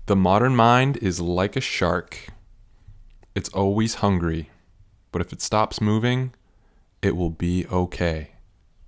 The modern mind is like a shark. It's always hungry, but if it stops moving, it will be okay.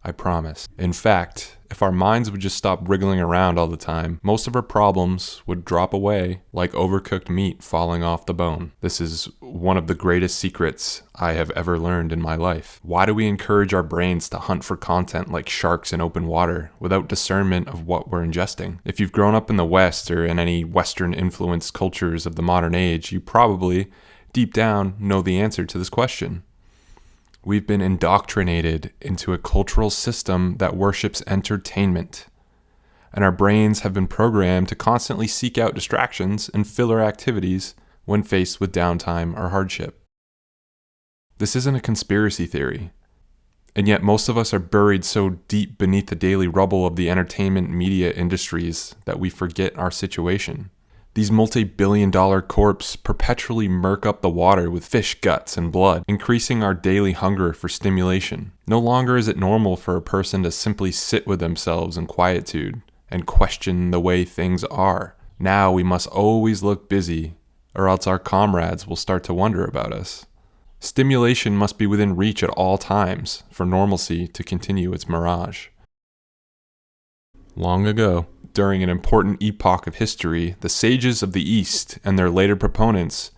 I promise. In fact, if our minds would just stop wriggling around all the time, most of our problems would drop away like overcooked meat falling off the bone. This is one of the greatest secrets I have ever learned in my life. Why do we encourage our brains to hunt for content like sharks in open water without discernment of what we're ingesting? If you've grown up in the West or in any Western-influenced cultures of the modern age, you probably, deep down, know the answer to this question. We've been indoctrinated into a cultural system that worships entertainment, and our brains have been programmed to constantly seek out distractions and filler activities when faced with downtime or hardship. This isn't a conspiracy theory, and yet most of us are buried so deep beneath the daily rubble of the entertainment media industries that we forget our situation. These multi-billion-dollar corps perpetually murk up the water with fish guts and blood, increasing our daily hunger for stimulation. No longer is it normal for a person to simply sit with themselves in quietude and question the way things are. Now we must always look busy, or else our comrades will start to wonder about us. Stimulation must be within reach at all times for normalcy to continue its mirage. Long ago, during an important epoch of history, the sages of the East and their later proponents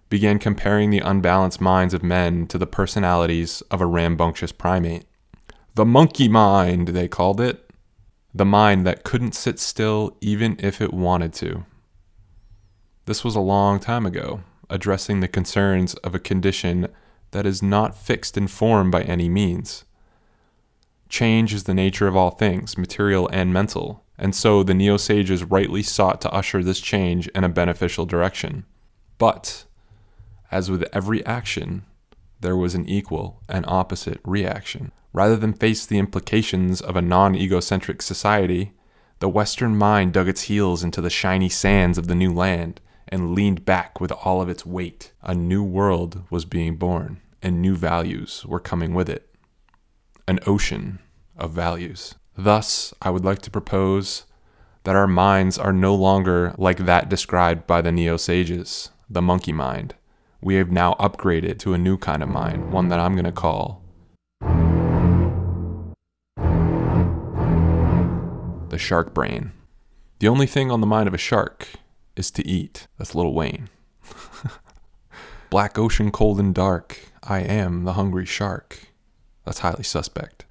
began comparing the unbalanced minds of men to the personalities of a rambunctious primate. The monkey mind, they called it. The mind that couldn't sit still even if it wanted to. This was a long time ago, addressing the concerns of a condition that is not fixed in form by any means. Change is the nature of all things, material and mental. And so the neo-sages rightly sought to usher this change in a beneficial direction. But, as with every action, there was an equal and opposite reaction. Rather than face the implications of a non-egocentric society, the Western mind dug its heels into the shiny sands of the new land and leaned back with all of its weight. A new world was being born, and new values were coming with it. An ocean of values. Thus, I would like to propose that our minds are no longer like that described by the neo-sages, the monkey mind. We have now upgraded to a new kind of mind, one that I'm going to call the shark brain. The only thing on the mind of a shark is to eat. That's Lil Wayne. Black ocean cold and dark, I am the hungry shark. That's highly suspect.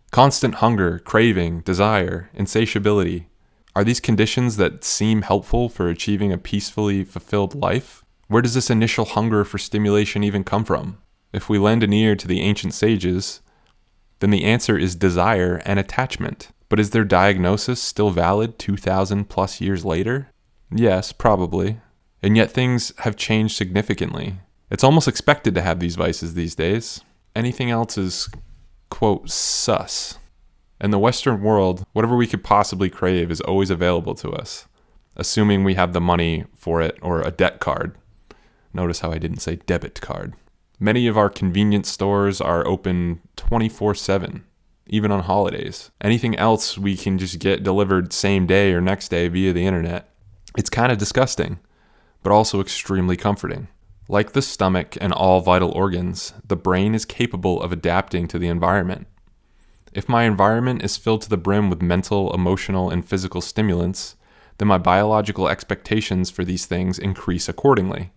Constant hunger, craving, desire, insatiability. Are these conditions that seem helpful for achieving a peacefully fulfilled life? Where does this initial hunger for stimulation even come from? If we lend an ear to the ancient sages, then the answer is desire and attachment. But is their diagnosis still valid 2,000 plus years later? Yes, probably. And yet things have changed significantly. It's almost expected to have these vices these days. Anything else is, quote, sus. In the Western world, whatever we could possibly crave is always available to us, assuming we have the money for it or a debt card. Notice how I didn't say debit card. Many of our convenience stores are open 24/7, even on holidays. Anything else we can just get delivered same day or next day via the internet. It's kind of disgusting, but also extremely comforting. Like the stomach and all vital organs, the brain is capable of adapting to the environment. If my environment is filled to the brim with mental, emotional, and physical stimulants, then my biological expectations for these things increase accordingly.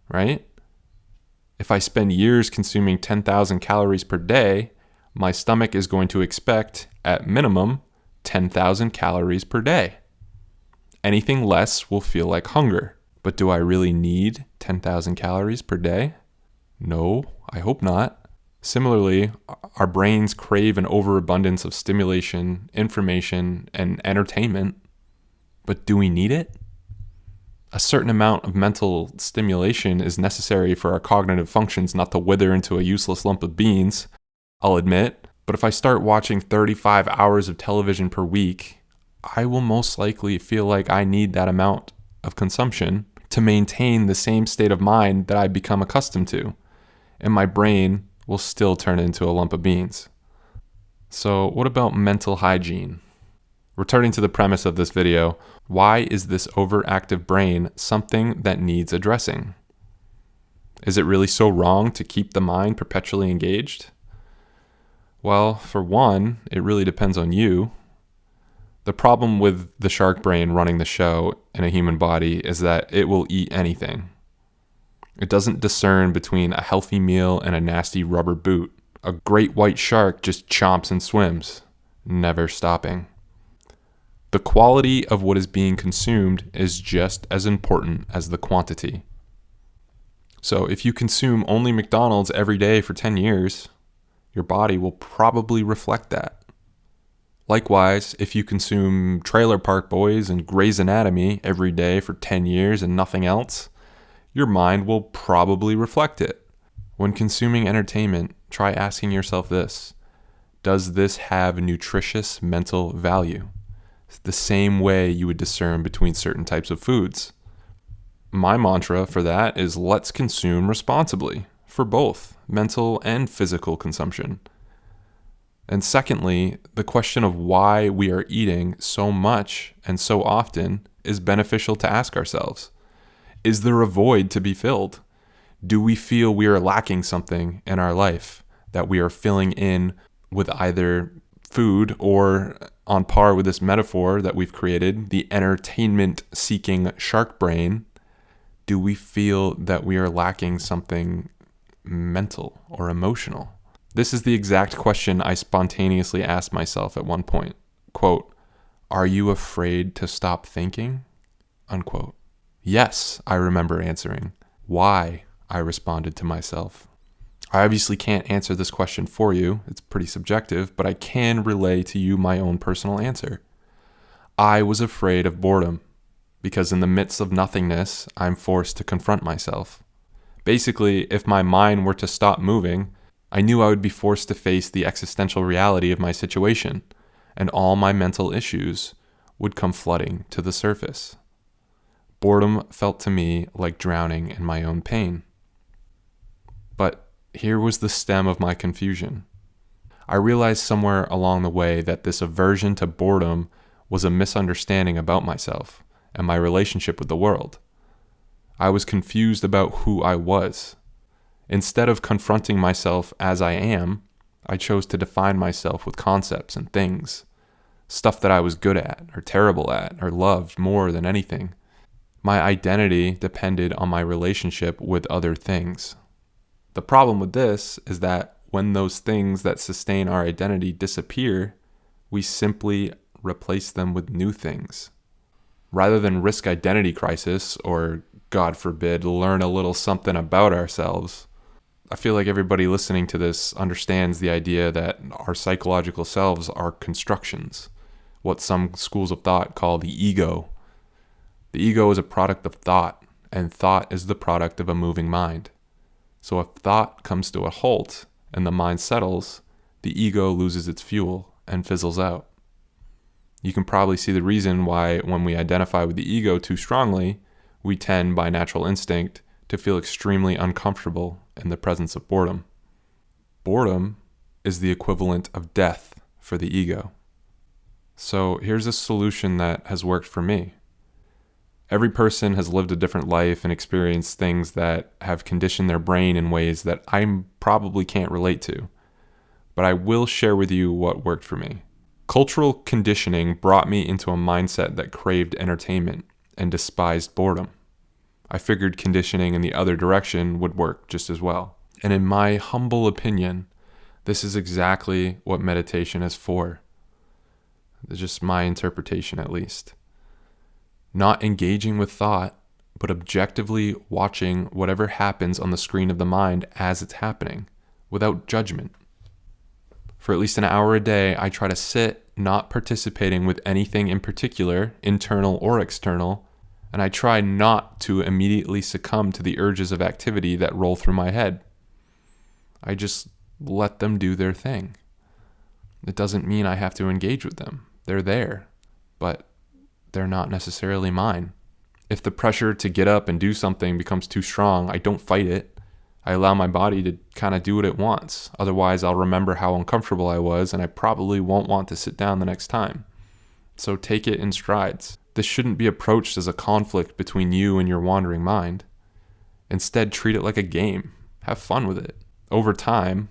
Right? If I spend years consuming 10,000 calories per day, my stomach is going to expect, at minimum, 10,000 calories per day. Anything less will feel like hunger. But do I really need 10,000 calories per day? No, I hope not. Similarly, our brains crave an overabundance of stimulation, information, and entertainment. But do we need it? A certain amount of mental stimulation is necessary for our cognitive functions not to wither into a useless lump of beans, I'll admit. But if I start watching 35 hours of television per week, I will most likely feel like I need that amount of consumption to maintain the same state of mind that I've become accustomed to, and my brain will still turn into a lump of beans. So what about mental hygiene? Returning to the premise of this video, why is this overactive brain something that needs addressing? Is it really so wrong to keep the mind perpetually engaged? Well, for one, it really depends on you. The problem with the shark brain running the show in a human body is that it will eat anything. It doesn't discern between a healthy meal and a nasty rubber boot. A great white shark just chomps and swims, never stopping. The quality of what is being consumed is just as important as the quantity. So if you consume only McDonald's every day for 10 years, your body will probably reflect that. Likewise, if you consume Trailer Park Boys and Grey's Anatomy every day for 10 years and nothing else, your mind will probably reflect it. When consuming entertainment, try asking yourself this: does this have nutritious mental value? It's the same way you would discern between certain types of foods. My mantra for that is let's consume responsibly for both mental and physical consumption. And secondly, the question of why we are eating so much and so often is beneficial to ask ourselves. Is there a void to be filled? Do we feel we are lacking something in our life that we are filling in with either food or, on par with this metaphor that we've created, the entertainment-seeking shark brain, do we feel that we are lacking something mental or emotional? This is the exact question I spontaneously asked myself at one point. Quote, "Are you afraid to stop thinking?" Unquote. Yes, I remember answering. Why? I responded to myself. I obviously can't answer this question for you. It's pretty subjective, but I can relay to you my own personal answer. I was afraid of boredom because in the midst of nothingness, I'm forced to confront myself. Basically, if my mind were to stop moving, I knew I would be forced to face the existential reality of my situation, and all my mental issues would come flooding to the surface. Boredom felt to me like drowning in my own pain. But here was the stem of my confusion. I realized somewhere along the way that this aversion to boredom was a misunderstanding about myself and my relationship with the world. I was confused about who I was. Instead of confronting myself as I am, I chose to define myself with concepts and things, stuff that I was good at or terrible at or loved more than anything. My identity depended on my relationship with other things. The problem with this is that when those things that sustain our identity disappear, we simply replace them with new things. Rather than risk identity crisis or, God forbid, learn a little something about ourselves, I feel like everybody listening to this understands the idea that our psychological selves are constructions, what some schools of thought call the ego. The ego is a product of thought, and thought is the product of a moving mind. So if thought comes to a halt and the mind settles, the ego loses its fuel and fizzles out. You can probably see the reason why when we identify with the ego too strongly, we tend by natural instinct to feel extremely uncomfortable in the presence of boredom. Boredom is the equivalent of death for the ego. So here's a solution that has worked for me. Every person has lived a different life and experienced things that have conditioned their brain in ways that I probably can't relate to. But I will share with you what worked for me. Cultural conditioning brought me into a mindset that craved entertainment and despised boredom. I figured conditioning in the other direction would work just as well. And in my humble opinion, this is exactly what meditation is for. It's just my interpretation, at least. Not engaging with thought, but objectively watching whatever happens on the screen of the mind as it's happening, without judgment. For at least an hour a day, I try to sit, not participating with anything in particular, internal or external, and I try not to immediately succumb to the urges of activity that roll through my head. I just let them do their thing. It doesn't mean I have to engage with them. They're there, but they're not necessarily mine. If the pressure to get up and do something becomes too strong, I don't fight it. I allow my body to kind of do what it wants. Otherwise, I'll remember how uncomfortable I was, and I probably won't want to sit down the next time. So take it in strides. This shouldn't be approached as a conflict between you and your wandering mind. Instead, treat it like a game. Have fun with it. Over time,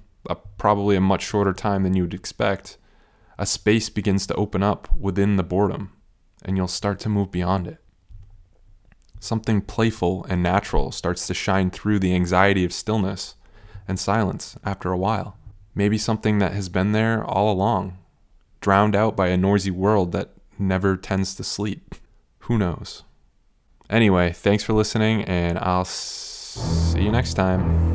probably a much shorter time than you would expect, a space begins to open up within the boredom, and you'll start to move beyond it. Something playful and natural starts to shine through the anxiety of stillness and silence after a while. Maybe something that has been there all along, drowned out by a noisy world that never tends to sleep. Who knows? Anyway, thanks for listening, and I'll see you next time.